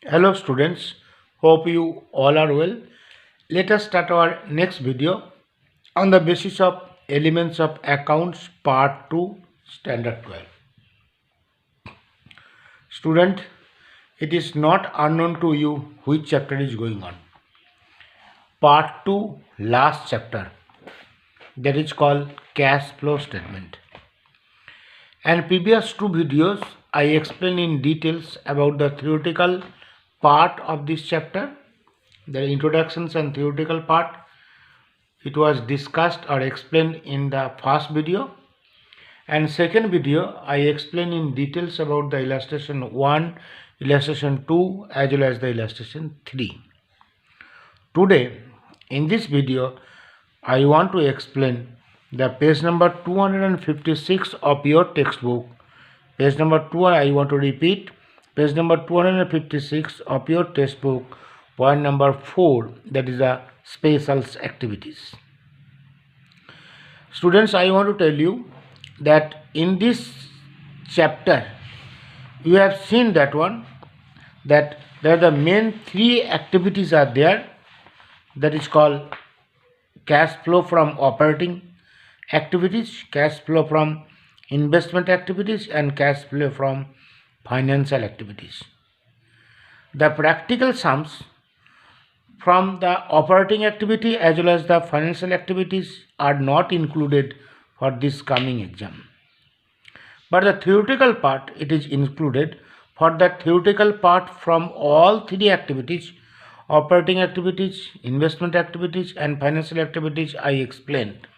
Hello students, hope you all are well. Let us start our next video on the basis of elements of accounts part 2 standard 12. Student, it is not unknown to you which chapter is going on. Part 2 last chapter, that is called cash flow statement. And previous two videos I explain in details about the theoretical part of this chapter, the introductions and theoretical part. It was discussed or explained in the first video, and second video I explain in details about the illustration 1, illustration 2 as well as the illustration 3. Today in this video I want to explain the page number 256 of your textbook. Page number 2, I want to repeat, page number 256 of your textbook, point number 4, that is the specials activities. Students, I want to tell you that in this chapter you have seen that one, that there the main three activities are there, that is called cash flow from operating activities, cash flow from investment activities, and cash flow from financial activities. The practical sums from the operating activity as well as the financial activities are not included for this coming exam, but the theoretical part it is included. For the theoretical part from all three activities, operating activities, investment activities, and financial activities, I explained.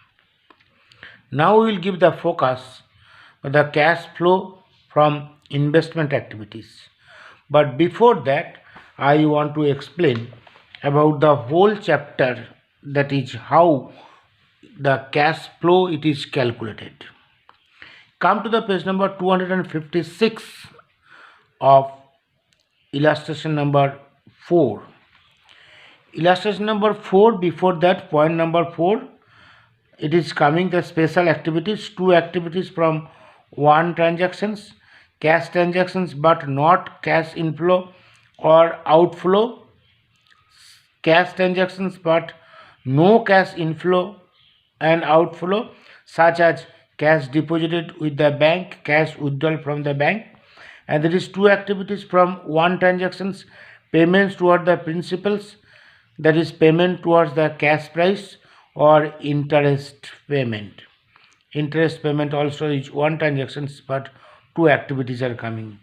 Now we will give the focus on the cash flow from investment activities. But before that, I want to explain about the whole chapter, that is how the cash flow it is calculated. Come to the page number 256 of illustration number 4. Illustration number 4, before that, point number 4, it is coming the special activities, two activities from one transactions, cash transactions but not cash inflow or outflow, cash transactions but no cash inflow and outflow, such as cash deposited with the bank, cash withdrawal from the bank. And there is two activities from one transactions, payments toward the principals, that is payment towards the cash price, or interest payment. Interest payment also is one transactions, but two activities are coming.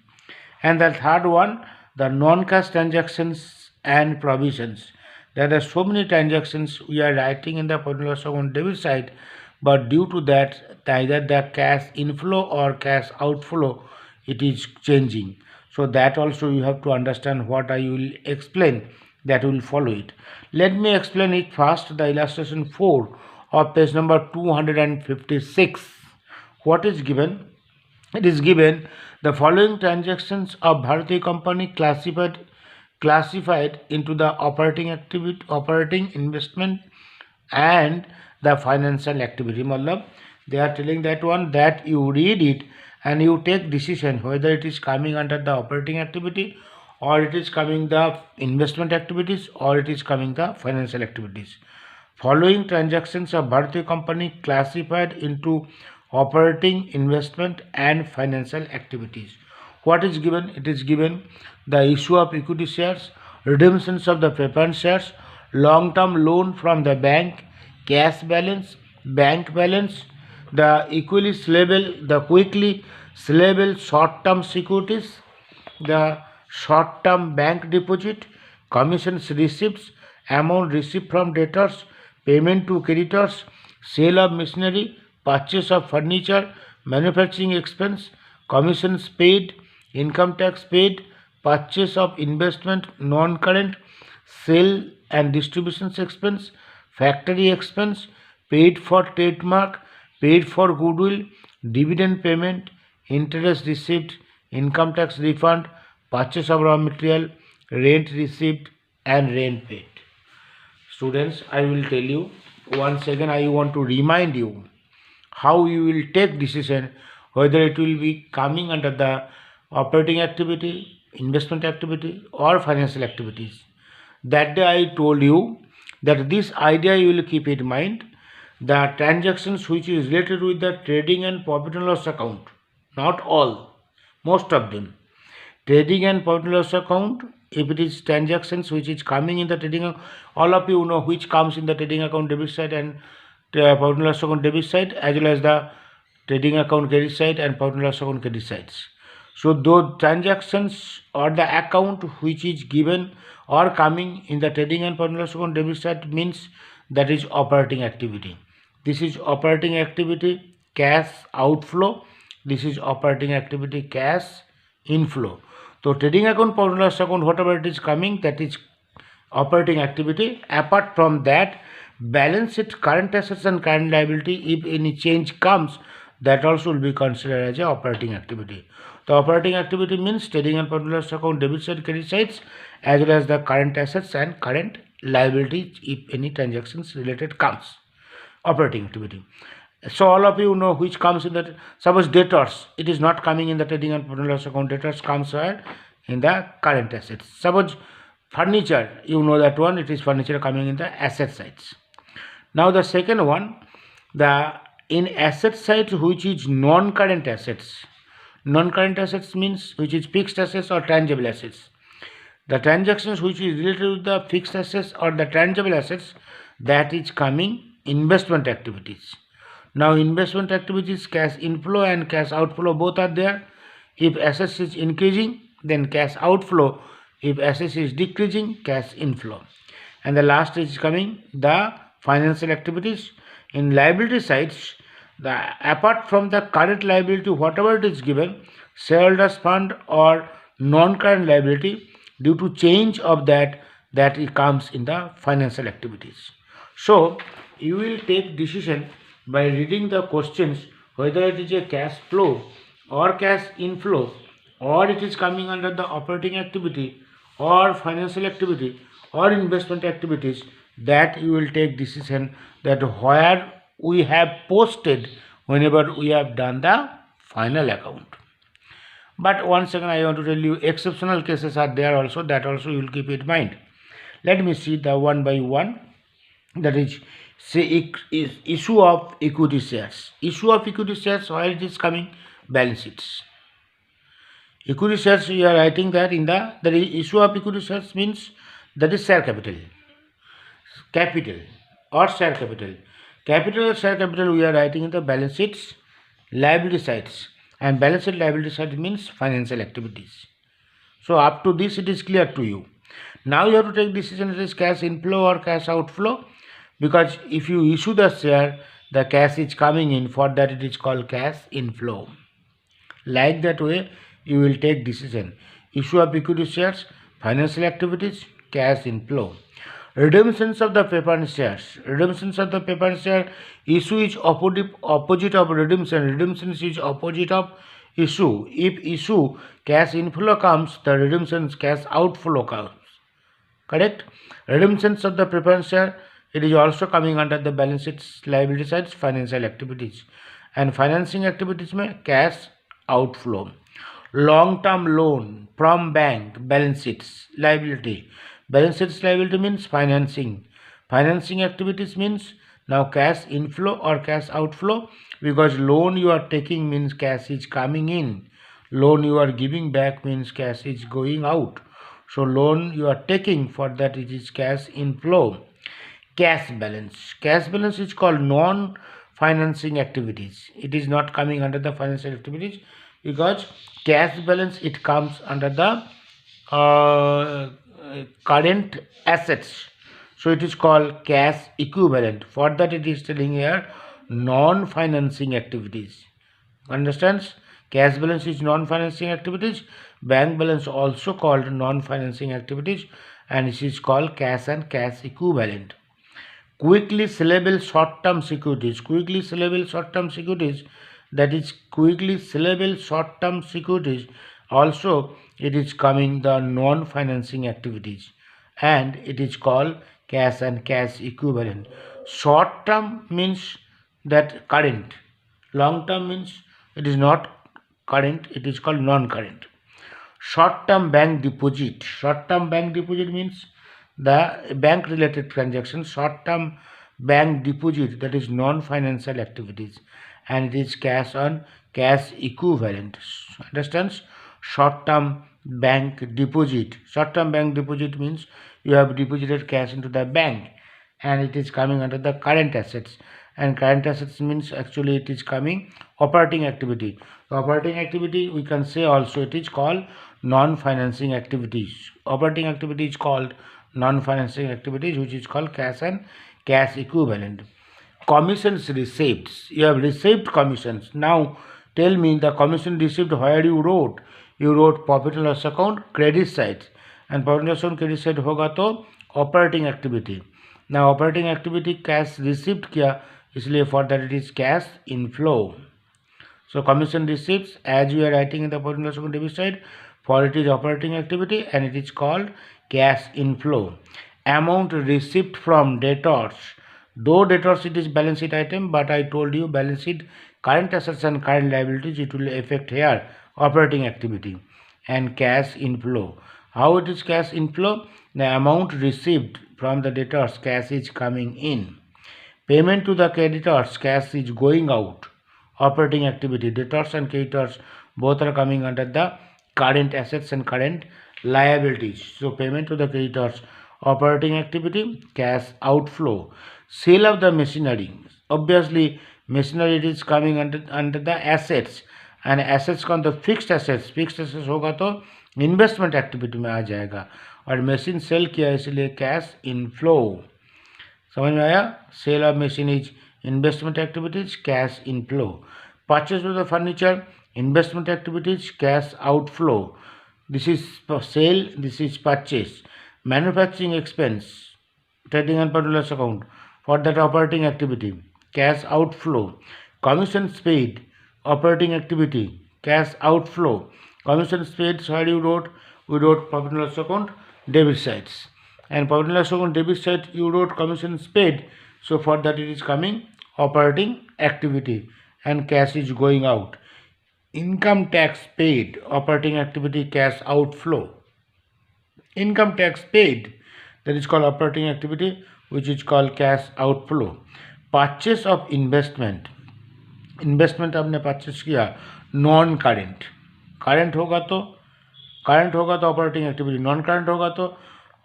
And the third one, the non-cash transactions and provisions. There are so many transactions we are writing in the profit loss account debit side, but due to that either the cash inflow or cash outflow it is changing. So that also you have to understand what I will explain, that will follow it. Let me explain it first, the illustration 4 of page number 256. What is given? It is given the following transactions of Bharati company classified into the operating activity, operating, investment, and the financial activity. Matlab, they are telling that one, that you read it and you take decision whether it is coming under the operating activity, or it is coming the investment activities, or it is coming the financial activities. Following transactions of Bharati company classified into operating, investment, and financial activities. What is given? It is given the issue of equity shares, redemptions of the preference shares, long-term loan from the bank, cash balance, bank balance, the quickly sellable short-term securities, the short-term bank deposit, commissions receipts, amount received from debtors, payment to creditors, sale of machinery, purchase of furniture, manufacturing expense, commissions paid, income tax paid, purchase of investment non-current, sale and distributions expense, factory expense, paid for trademark, paid for goodwill, dividend payment, interest received, income tax refund, purchase of raw material, rent received, and rent paid. Students, I will tell you once again, I want to remind you how you will take decision whether it will be coming under the operating activity, investment activity, or financial activities. That day I told you that this idea you will keep in mind. The transactions which is related with the trading and profit and loss account, not all, most of them. Trading and profit and loss account, if it is transactions which is coming in the trading account, all of you know which comes in the trading account debit side and profit and loss account debit side, as well as the trading account credit side and profit and loss account credit sides. So those transactions or the account which is given or coming in the trading and profit and loss account debit side means that is operating activity. This is operating activity cash outflow. This is operating activity cash inflow. So trading account, profit and loss account, whatever it is coming, that is operating activity. Apart from that, balance sheet, current assets and current liability, if any change comes, that also will be considered as a operating activity. The operating activity means trading and profit and loss account debit side, credit sides, as well as the current assets and current liability if any transactions related comes. Operating activity. So all of you know which comes in that. Suppose debtors, it is not coming in the trading and profit and loss account. Debtors comes where? In the current assets. Suppose furniture, you know that one, it is furniture coming in the asset sides. Now the second one, the in asset side which is non-current assets. Non-current assets means which is fixed assets or tangible assets. The transactions which is related with the fixed assets or the tangible assets, that is coming investment activities. Now investment activities, cash inflow and cash outflow both are there. If assets is increasing, then cash outflow. If assets is decreasing, cash inflow. And the last is coming the financial activities. In liability sides, apart from the current liability, whatever it is given, shareholders fund or non-current liability, due to change of that it comes in the financial activities. So you will take decision by reading the questions whether it is a cash flow or cash inflow, or it is coming under the operating activity or financial activity or investment activities. That you will take decision that where we have posted whenever we have done the final account. But once again I want to tell you, exceptional cases are there also, that also you will keep in mind. Let me see the one by one. That is, say is issue of equity shares. Issue of equity shares, where it is coming? Balance sheets. Equity shares, we are writing that in the issue of equity shares means that is share capital. Capital or share capital. Capital or share capital we are writing in the balance sheets, liability sides, and balance sheet liability side means financial activities. So up to this it is clear to you. Now you have to take decision, it is cash inflow or cash outflow, because if you issue the share, the cash is coming in, for that it is called cash inflow. Like that way you will take decision. Issue of equity shares, financial activities, cash inflow. Redemptions of the preference shares. Redemptions of the preference share. Issue is opposite of redemption. Redemption is opposite of issue. If issue cash inflow comes, the redemptions cash outflow comes. Correct? Redemptions of the preference share, it is also coming under the balance sheets, liability sides, financial activities. And financing activities में cash outflow. Long term loan from bank, balance sheets, liability. Balance sheets liability means financing. Financing activities means now cash inflow or cash outflow, because loan you are taking means cash is coming in. Loan you are giving back means cash is going out. So loan you are taking, for that it is cash inflow. Cash balance. Cash balance is called non-financing activities. It is not coming under the financial activities, because cash balance it comes under the current assets. So it is called cash equivalent. For that it is telling here non-financing activities. Understands? Cash balance is non-financing activities. Bank balance also called non-financing activities, and it is called cash and cash equivalent. Quickly sellable short-term securities. Quickly sellable short-term securities, that is quickly sellable short-term securities, also it is coming the non-financing activities, and it is called cash and cash equivalent. Short-term means that current. Long-term means it is not current, it is called non-current. Short-term bank deposit. Short-term bank deposit means the bank-related transaction. Short-term bank deposit, that is non-financial activities, and it is cash on cash equivalent. Understands? Short-term bank deposit. Short-term bank deposit means you have deposited cash into the bank, and it is coming under the current assets. And current assets means actually it is coming operating activity. Operating activity, we can say also it is called non-financing activities. Operating activity is called non-financing activities, which is called cash and cash equivalent. Commissions receipts. You have received commissions. Now tell me the commission received where you wrote. You wrote profit and loss account credit side, and profit and loss account credit side होगा तो operating activity. Now operating activity cash received किया, इसलिए for that it is cash inflow. So commission receipts, as we are writing in the profit and loss account debit side, for it is operating activity and it is called cash inflow. Amount received from debtors. Though debtors it is balance sheet item, but I told you balance sheet current assets and current liabilities, it will affect here operating activity. And cash inflow. How it is cash inflow? The amount received from the debtors, cash is coming in. Payment to the creditors, cash is going out. Operating activity, debtors and creditors both are coming under the current assets and current liabilities. So payment to the creditors, operating activity, cash outflow. Sale of the machinery, obviously machinery is coming under the assets, and assets कौन तो fixed assets होगा तो investment activity में आ जाएगा, और machine cell किया इसलिए cash inflow. समझ में आया? Sale of machine is investment activities, cash inflow. Purchase of the furniture, investment activities, cash outflow. This is sale, this is purchase. Manufacturing expense, trading and profit loss account, for that operating activity, cash outflow. Commissions paid, operating activity, cash outflow. Commissions paid, so you wrote, we wrote profit and loss account debit sides, and profit and loss account debit side you wrote commissions paid, so for that it is coming operating activity and cash is going out. Income tax paid, operating activity, cash outflow. Income tax paid, that is called operating activity, which is called cash outflow. Purchase of investment, investment आपने purchase किया non current, current होगा तो operating activity, non current होगा तो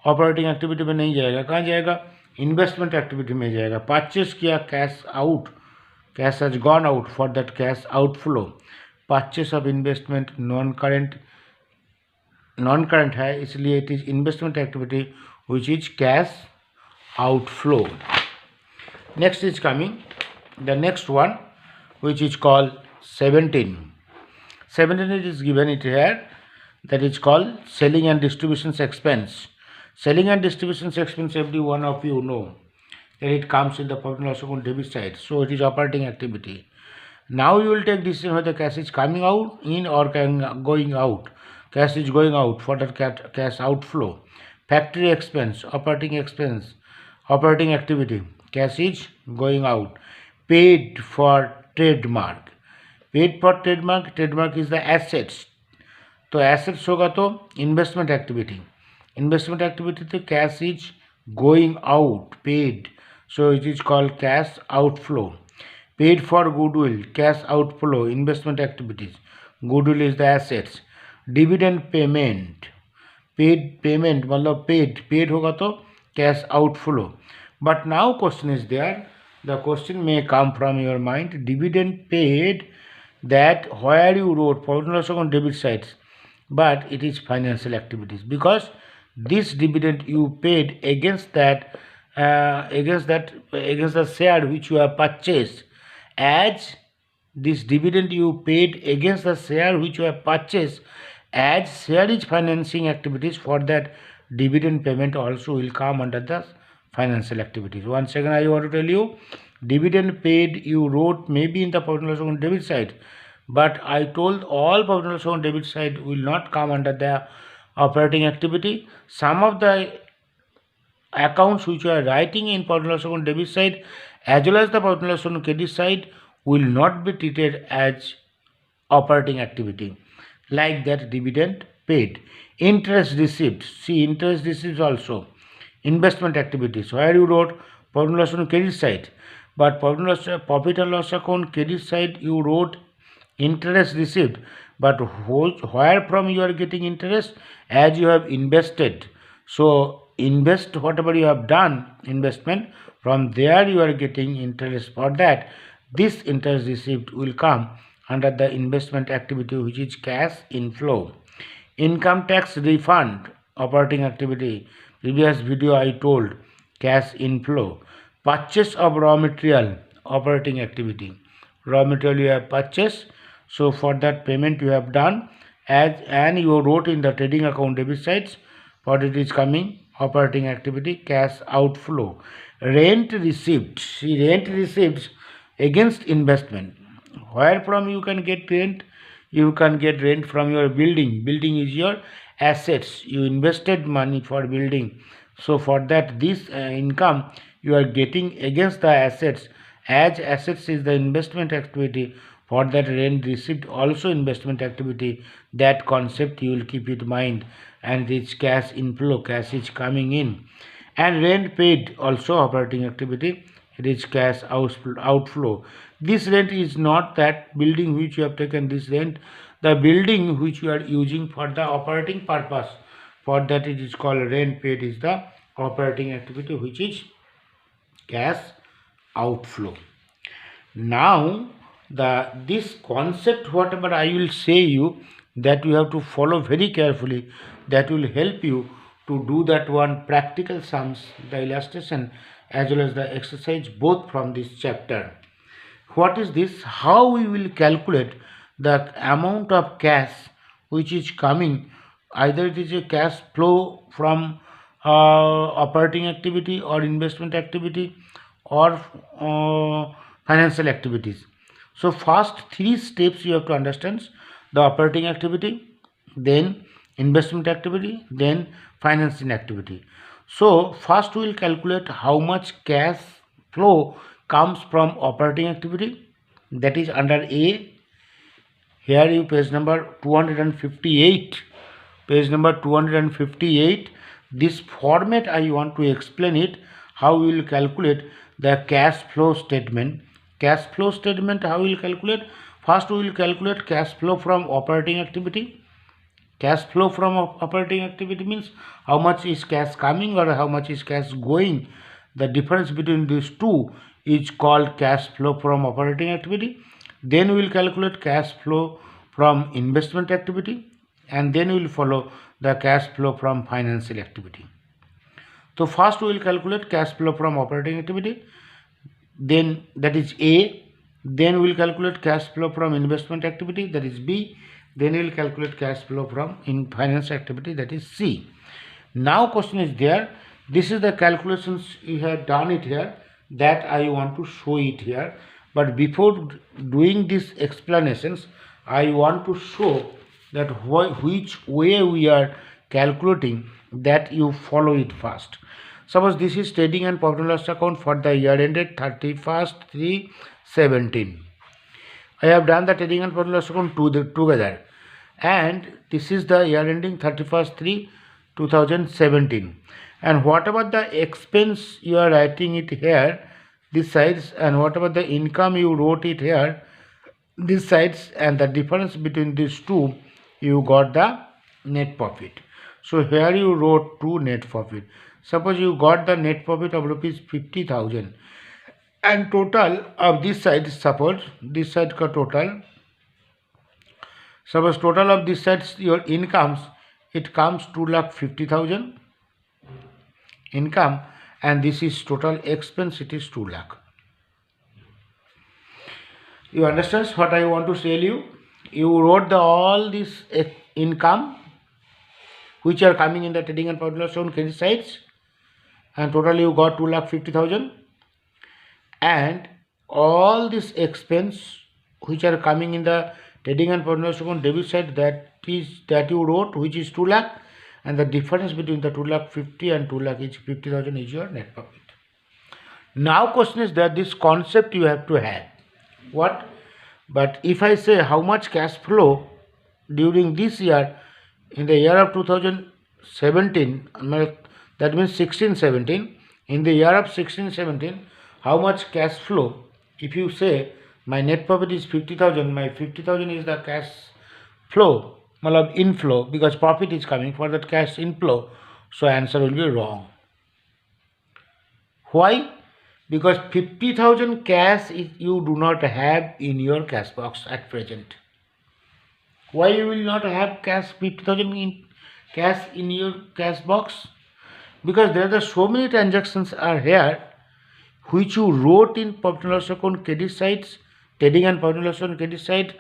operating activity में नहीं जाएगा. कहाँ जाएगा? इन्वेस्टमेंट एक्टिविटी में जाएगा. परचेस किया cash out, cash has gone out, for that cash outflow. Purchase of investment non current है, इसलिए it is investment activity which is cash outflow. Next is coming the next one which is called 17. 17 it is given it here, that is called selling and distribution expense. Selling and distribution expense, every one of you know that it comes in the profit and loss account debit side, so it is operating activity. Now you will take decision whether cash is coming out in or going out. Cash is going out, for that cash outflow. Factory expense, operating expense, operating activity, cash is going out. Paid for trademark, paid for trademark, trademark is the assets, तो assets होगा तो investment activity, investment activity तो cash is going out, paid, so it is called cash outflow. Paid for goodwill, cash outflow, investment activities, goodwill is the assets. Dividend payment, paid payment मतलब paid होगा तो cash outflow. But now question is there, the question may come from your mind, dividend paid, that where you wrote profit and loss account debit sides, but it is financial activities, because this dividend you paid against the share which you have purchased, as this dividend you paid against the share which you have purchased, as share is financing activities, for that dividend payment also will come under the financial activities. Once again I want to tell you, dividend paid you wrote maybe in the profit and loss account debit side, but I told all profit and loss account debit side will not come under the operating activity. Some of the accounts which you are writing in profit and loss account debit side as well as the profit and loss account credit side will not be treated as operating activity, like that dividend paid, interest received. See, interest received also. Investment activities, where you wrote profit and loss on credit side, but profit and loss account credit side you wrote interest received, but where from you are getting interest? As you have invested. So invest whatever you have done investment, from there you are getting interest. For that, this interest received will come under the investment activity, which is cash inflow. Income tax refund, operating activity. Previous video I told, cash inflow. Purchase of raw material, operating activity. Raw material you have purchased, so for that payment you have done, and you wrote in the trading account debit sides, what it is coming, operating activity, cash outflow. Rent received. See, rent received against investment. Where from you can get rent? You can get rent from your building. Building is your assets. You invested money for building. So for that, this income you are getting against the assets. As assets is the investment activity, for that rent received also investment activity. That concept you will keep in mind. And it's cash inflow, cash is coming in. And rent paid also operating activity, it is cash outflow. This rent is not that building which you have taken this rent, the building which you are using for the operating purpose, for that it is called rent paid, is the operating activity, which is cash outflow. Now this concept whatever I will say you, that you have to follow very carefully, that will help you to do that one practical sums, the illustration as well as the exercise, both from this chapter. What is this? How we will calculate the amount of cash which is coming, either it is a cash flow from operating activity or investment activity or financial activities. So first three steps you have to understand: the operating activity, then investment activity, then financing activity. So first we will calculate how much cash flow comes from operating activity, that is under A. Here you page number 258, page number 258. This format I want to explain it, how we will calculate the cash flow statement. Cash flow statement, how we will calculate? First we will calculate cash flow from operating activity. Cash flow from operating activity means how much is cash coming or how much is cash going. The difference between these two is called cash flow from operating activity. Then we will calculate cash flow from investment activity, and then we will follow the cash flow from financial activity. So first we will calculate cash flow from operating activity, then that is A. Then we will calculate cash flow from investment activity, that is B. Then we will calculate cash flow from finance activity, that is C. Now question is there, this is the calculations you have done it here, that I want to show it here. But before doing these explanations, I want to show that which way we are calculating, that you follow it first. Suppose this is trading and profit and loss account for the year ended 31st/3/17. I have done the trading and profit and loss account together, and this is the year ending 31st/3/2017. And whatever the expense you are writing it here, this sides, and whatever the income you wrote it here, this sides, and the difference between these two, you got the net profit. So here you wrote two net profit. Suppose you got the net profit of rupees 50,000, and total of this side, suppose this side ka total, suppose total of this side your incomes, it comes 2,50,000 income, and this is total expense, it is 2 lakh. You understand what I want to tell you? You wrote all this income which are coming in the trading and profit and loss account credit sides, and totally you got 2,50,000, and all this expense which are coming in the trading and profit and loss account debit side, that you wrote, which is 2 lakh, and the difference between the 2,50,000 and 2 lakh is 50,000 is your net profit. Now question is that this concept you have to have. What? But if I say how much cash flow during this year in the year of 2017, that means 16-17, in the year of 16-17, how much cash flow, if you say my net profit is 50,000, my 50,000 is the cash flow, matlab inflow, because profit is coming for that cash inflow, so answer will be wrong. Why? Because 50,000 cash you do not have in your cash box at present. Why you will not have cash 50,000 in cash in your cash box? Because there are so many transactions are here which you wrote in profit and loss account credit sides, trading and profit and loss account credit side,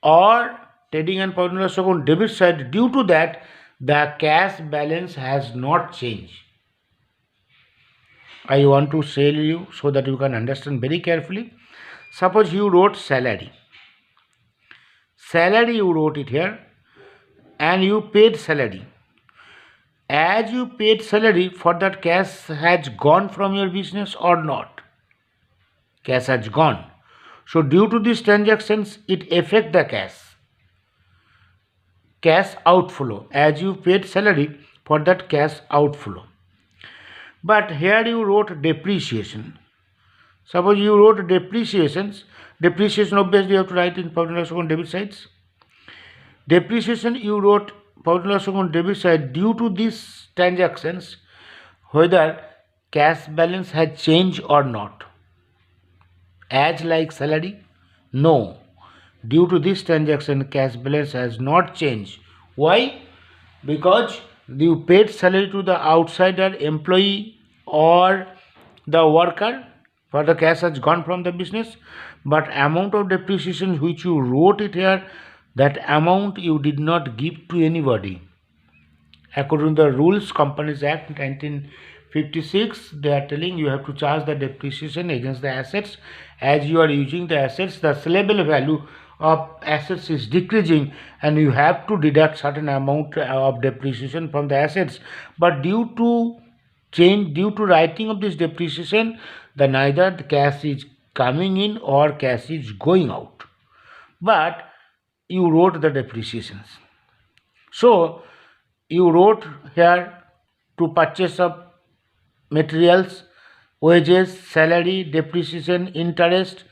or trading and profit and loss account debit side. Due to that, the cash balance has not changed. I want to say you so that you can understand very carefully. Suppose you wrote salary. Salary you wrote it here and you paid salary. As you paid salary, for that cash has gone from your business or not? Cash has gone. So due to these transactions, it affect the cash outflow. As you paid salary, for that cash outflow. But here you wrote depreciation. Suppose you wrote depreciations. Depreciation obviously you have to write in profit and loss account debit sides. Depreciation you wrote profit and loss account debit side. Due to these transactions, whether cash balance has changed or not. As like salary? No. Due to this transaction, cash balance has not changed. Why? Because you paid salary to the outsider employee or the worker, for the cash has gone from the business, but amount of depreciation which you wrote it here, that amount you did not give to anybody. According to the rules, Companies Act 1956, they are telling you have to charge the depreciation against the assets. As you are using the assets, the sellable value of assets is decreasing and you have to deduct certain amount of depreciation from the assets. But due to writing of this depreciation, neither the cash is coming in or cash is going out. But you wrote the depreciations. So you wrote here to purchase of materials, wages, salary, depreciation, interest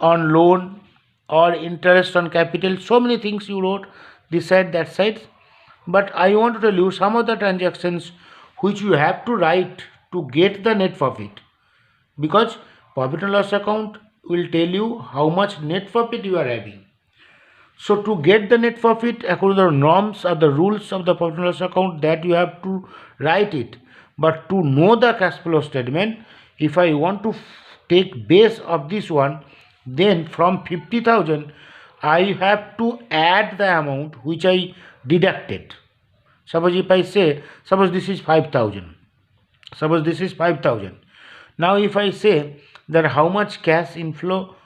on loan or interest on capital. So many things you wrote this side, that side. But I want to tell you some of the transactions which you have to write to get the net profit. Because profit and loss account will tell you how much net profit you are having. So to get the net profit according to the norms or the rules of the profit and loss account, that you have to write it. But to know the cash flow statement, if I want to take base of this one, then from 50,000 I have to add the amount which I deducted. Suppose if I say, suppose this is 5,000. Suppose this is 5,000. Now if I say that how much cash inflow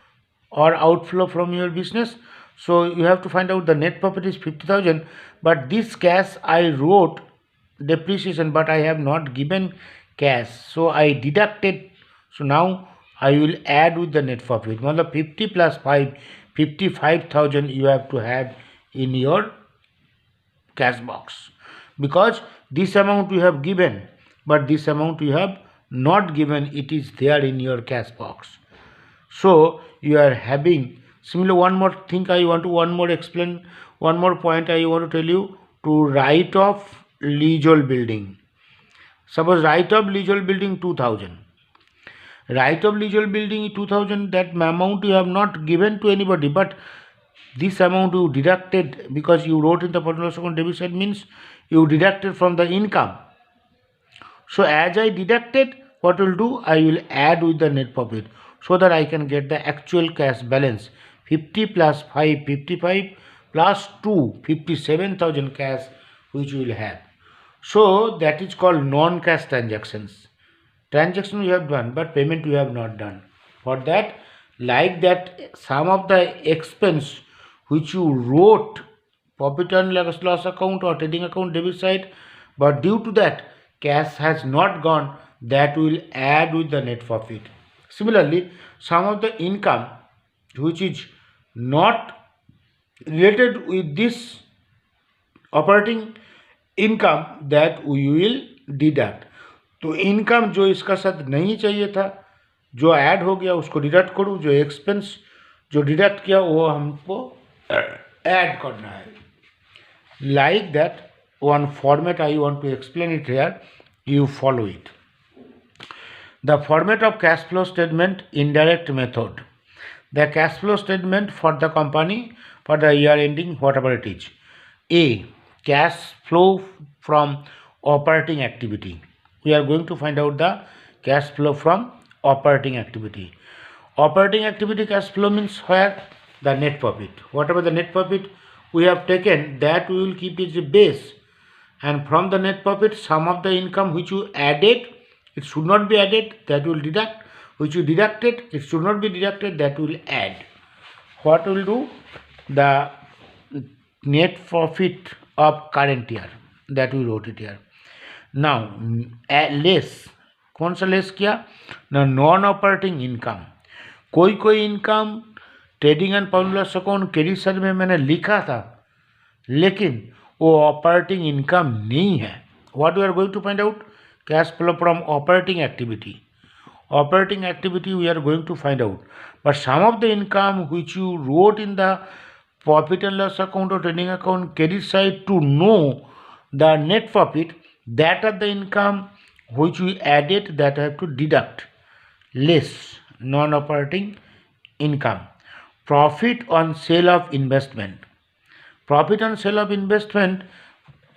or outflow from your business, so you have to find out the net profit is 50,000, but this cash I wrote depreciation, but I have not given cash, so I deducted. So now I will add with the net profit. 50 plus 5, 55,000 you have to have in your cash box, because this amount you have given, but this amount you have not given, it is there in your cash box. So you are having similar. One more thing I want to explain, one more point I want to tell you, to write off leasehold building. Suppose write off leasehold building 2,000. Write off leasehold building 2,000, that amount you have not given to anybody, but this amount you deducted because you wrote in the profit and loss account debit side, means you deducted from the income. So as I deducted, what will do? I will add with the net profit so that I can get the actual cash balance. 50 plus 5, 55 plus 2, 57,000 cash which we will have. So that is called non-cash transactions. Transaction you have done, but payment you have not done. For that, like that, some of the expense which you wrote profit and loss account or trading account debit side, but due to that cash has not gone, that will add with the net profit. Similarly, some of the income which is not related with this operating income that we will deduct. तो income जो इसका साथ नहीं चाहिए था, जो add हो गया उसको डिडक्ट करूँ, जो एक्सपेंस जो डिडक्ट किया वो हमको ऐड करना है। Like that one format I want to explain it here, you follow it. The format of cash flow statement indirect method. The cash flow statement for the company for the year ending whatever it is. A. Cash flow from operating activity. We are going to find out the cash flow from operating activity. Operating activity cash flow means where the net profit. Whatever the net profit we have taken, that we will keep as a base, and from the net profit some of the income which you added, it should not be added, that will deduct, which you deducted, it should not be deducted, that will add. What will do? The net profit of current year, that we wrote it here. Now less, कौन सा less किया ना, non operating income. कोई income trading and profit loss account credit side में मैंने लिखा था, लेकिन वो ऑपरेटिंग इनकम नहीं है। What we are going to find out? Cash flow from operating activity. Operating activity we are going to find out, but some of the income which you wrote in the profit and loss account और trading account credit side to know the net profit, that are the income which we added, that I have to deduct less non-operating income. Profit on sale of investment. Profit on sale of investment.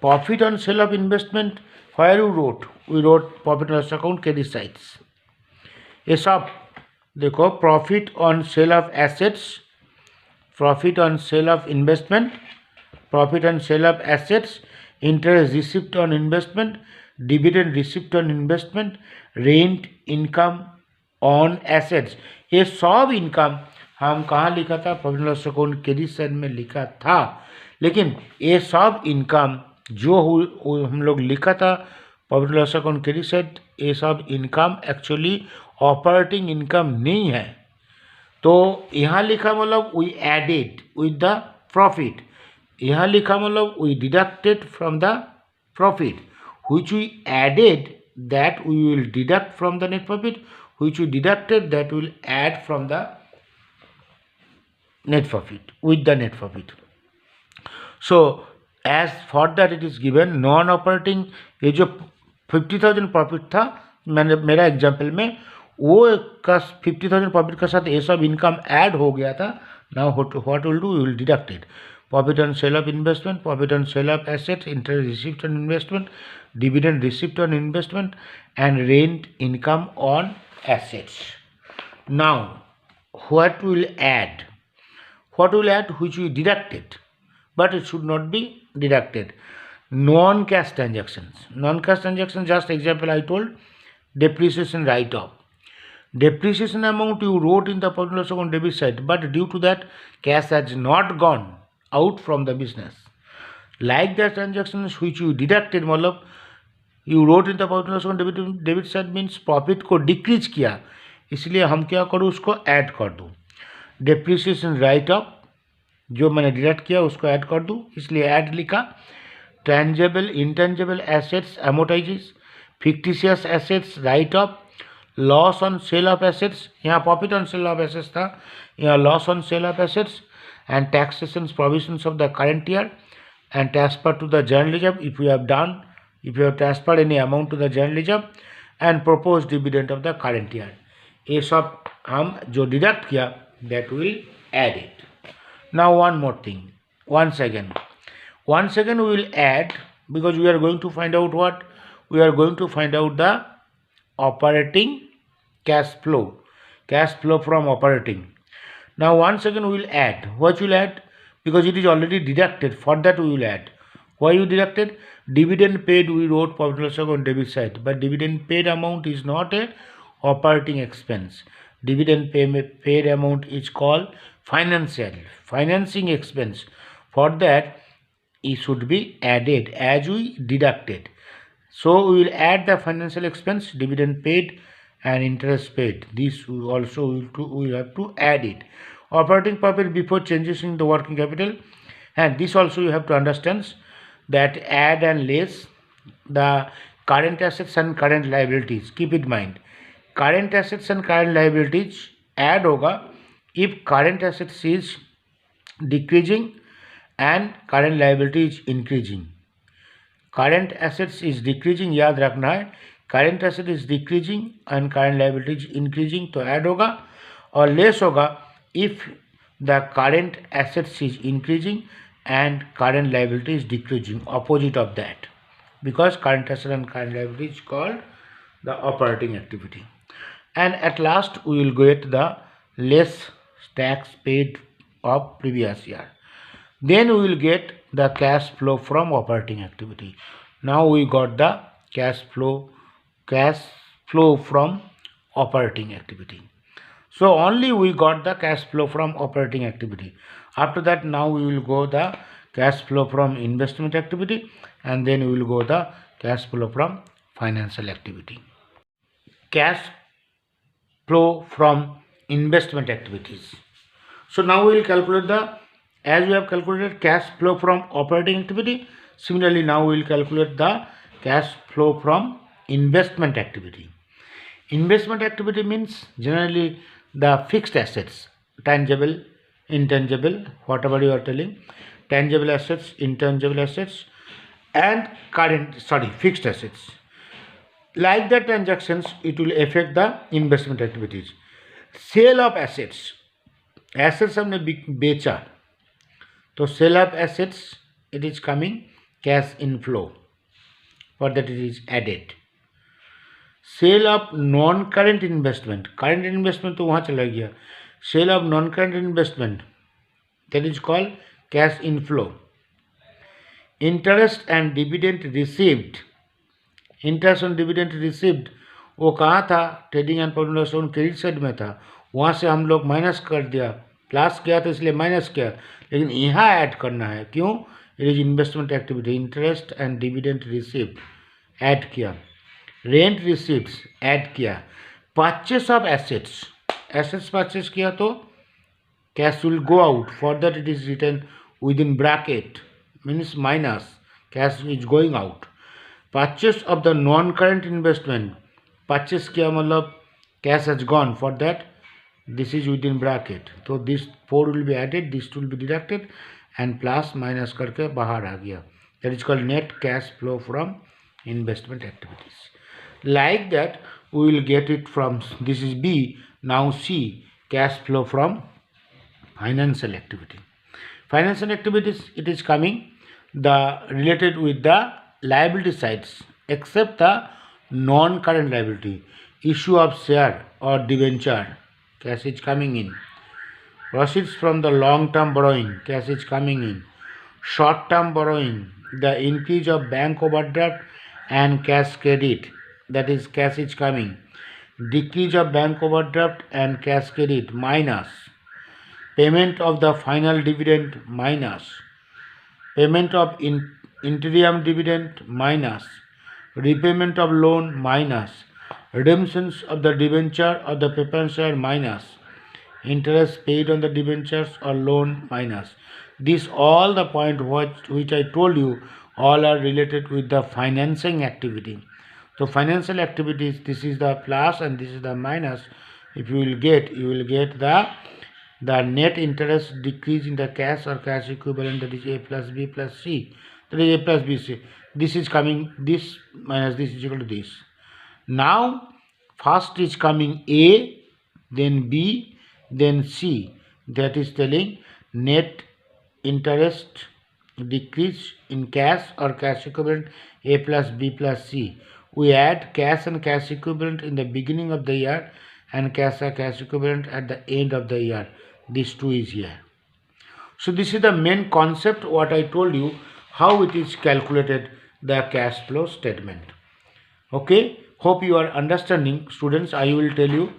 Profit on sale of investment, where you wrote? We wrote profit and loss account credit sides. ये सब देखो, profit on sale of assets, profit on sale of investment, profit on sale of assets, interest receipt on investment, dividend receipt on investment, rent income on assets. ये सब income हम कहाँ लिखा था? Profit and loss account credit side में लिखा था, लेकिन ये सब इनकम जो हम लोग लिखा था profit and loss account credit side, ये सब इनकम एक्चुअली ऑपरेटिंग इनकम नहीं है। तो यहाँ लिखा मतलब we added with the profit, यहाँ लिखा मतलब we deducted from the profit, which we added that we will deduct from the net profit, which we deducted that we will add from the net profit with the net profit. So as for that it is given non-operating, ये जो 50,000 profit था मैंने मेरा example में, वो का 50,000 profit के साथ ये सब इनकम ऐड हो गया था। Now what will do? We will deduct it. Profit on sale of investment, profit on sale of assets, interest received on investment, dividend received on investment, and rent income on assets. Now, what will add? What will add? Which we deducted, but it should not be deducted. Non-cash transactions. Non-cash transactions, just example I told, depreciation write-off. Depreciation amount you wrote in the profit and loss account debit side, but due to that cash has not gone out from the business. Like the transactions which you deducted, मतलब you wrote in the profit and loss account debit side means profit को decrease किया, इसलिए हम क्या करूँ? उसको add कर दूँ। डेप्रिसिएशन राइट ऑफ जो मैंने डिडक्ट किया उसको ऐड कर दूँ, इसलिए ऐड लिखा। Tangible intangible assets amortises, fictitious assets write off, loss on sale of assets, यहाँ profit on sale of assets था, यहाँ loss on sale of assets, and taxation provisions of the current year, and transfer to the general reserve if you have transferred any amount to the general reserve, and proposed dividend of the current year. ये सब हम जो deduct किया that will add it. Now one more thing, once again we will add, because we are going to find out what? We are going to find out the operating cash flow from operating. Now once again we will add. What will add? Because it is already deducted, for that we will add. Why you deducted? Dividend paid we wrote profit and loss account debit side, but dividend paid amount is not a operating expense. Dividend paid amount is called financing expense. For that it should be added as we deducted. So we will add the financial expense, dividend paid and interest paid. This also we have to add it. Operating profit before changes in the working capital, and this also you have to understand. that add and less the current assets and current liabilities. Keep in mind, current assets and current liabilities add होगा if current assets is decreasing and current liability is increasing. Current assets is decreasing, याद रखना है, current asset is decreasing and current liability is increasing, तो add होगा, और less होगा if the current assets is increasing and current liability is decreasing, opposite of that, because current asset and current liability is called the operating activity. And at last we will get the less tax paid of previous year. Then we will get the cash flow from operating activity. Now we got the cash flow from operating activity. So only we got the cash flow from operating activity. After that, now we will go the cash flow from investment activity, and then we will go the cash flow from financial activity. Cash flow from investment activities. So now we will calculate as we have calculated cash flow from operating activity, similarly now we will calculate the cash flow from investment activity. Investment activity means generally the fixed assets, tangible, intangible, whatever you are telling, tangible assets, intangible assets, and fixed assets. Like the transactions, it will affect the investment activities. Sale of assets, assets हमने बेचा, तो sale of assets, it is coming cash inflow, for that it is added. Sale of non-current investment, current investment तो वहाँ चला गया, sale of non-current investment, that is called cash inflow. Interest and dividend received, interest on dividend received, वो कहाँ था, trading and profit loss account credit side में था, वहाँ से हम लोग माइनस कर दिया, प्लस किया तो इसलिए माइनस किया, लेकिन यहाँ ऐड करना है, क्यों, it is investment activity. Interest and dividend received add किया, रेंट रिसीव्ड्स ऐड किया, purchase of assets, assets purchase किया तो cash will go out, for that it is written with in bracket, means minus, cash is going out. Purchase of the non-current investment, purchase किया मतलब cash has gone, for that this is within bracket, so this 4 will be added, this 2 will be deducted, and plus minus करके बाहर आ गया, that is called net cash flow from investment activities. Like that we will get it from, this is B. Now C, cash flow from financial activity. Financial activities, it is coming the related with the liability sides, except the non-current liability, issue of share or debenture, cash is coming in. Proceeds from the long-term borrowing, cash is coming in. Short-term borrowing, the increase of bank overdraft and cash credit, that is cash is coming. Decrease of bank overdraft and cash credit, minus. Payment of the final dividend, minus. Payment of interim dividend, minus. Repayment of loan, minus. Redemptions of the debenture or the preference share, minus. Interest paid on the debentures or loan, minus. These all the point which I told you, all are related with the financing activity. So financial activities, this is the plus and this is the minus. If you will get, the net interest decrease in the cash or cash equivalent, that is A plus B plus C, that is A plus B C. This is coming, this minus this is equal to this. Now first is coming A, then B, then C, that is telling net interest decrease in cash or cash equivalent A plus B plus C. We add cash and cash equivalent in the beginning of the year and cash or cash equivalent at the end of the year. This two is here. So this is the main concept what I told you, how it is calculated, the cash flow statement. Okay, hope you are understanding, students. I will tell you,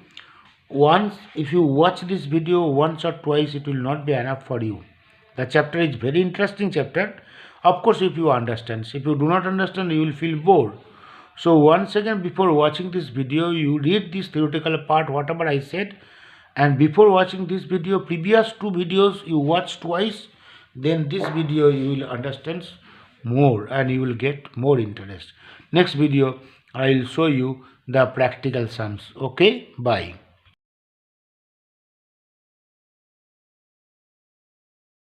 once if you watch this video once or twice, it will not be enough for you. The chapter is very interesting chapter. Of course, if you understand. If you do not understand, you will feel bored. So once again, before watching this video, you read this theoretical part, whatever I said, and before watching this video, previous two videos you watch twice, then this video you will understand more and you will get more interest. Next video I will show you the practical sums. Okay, bye.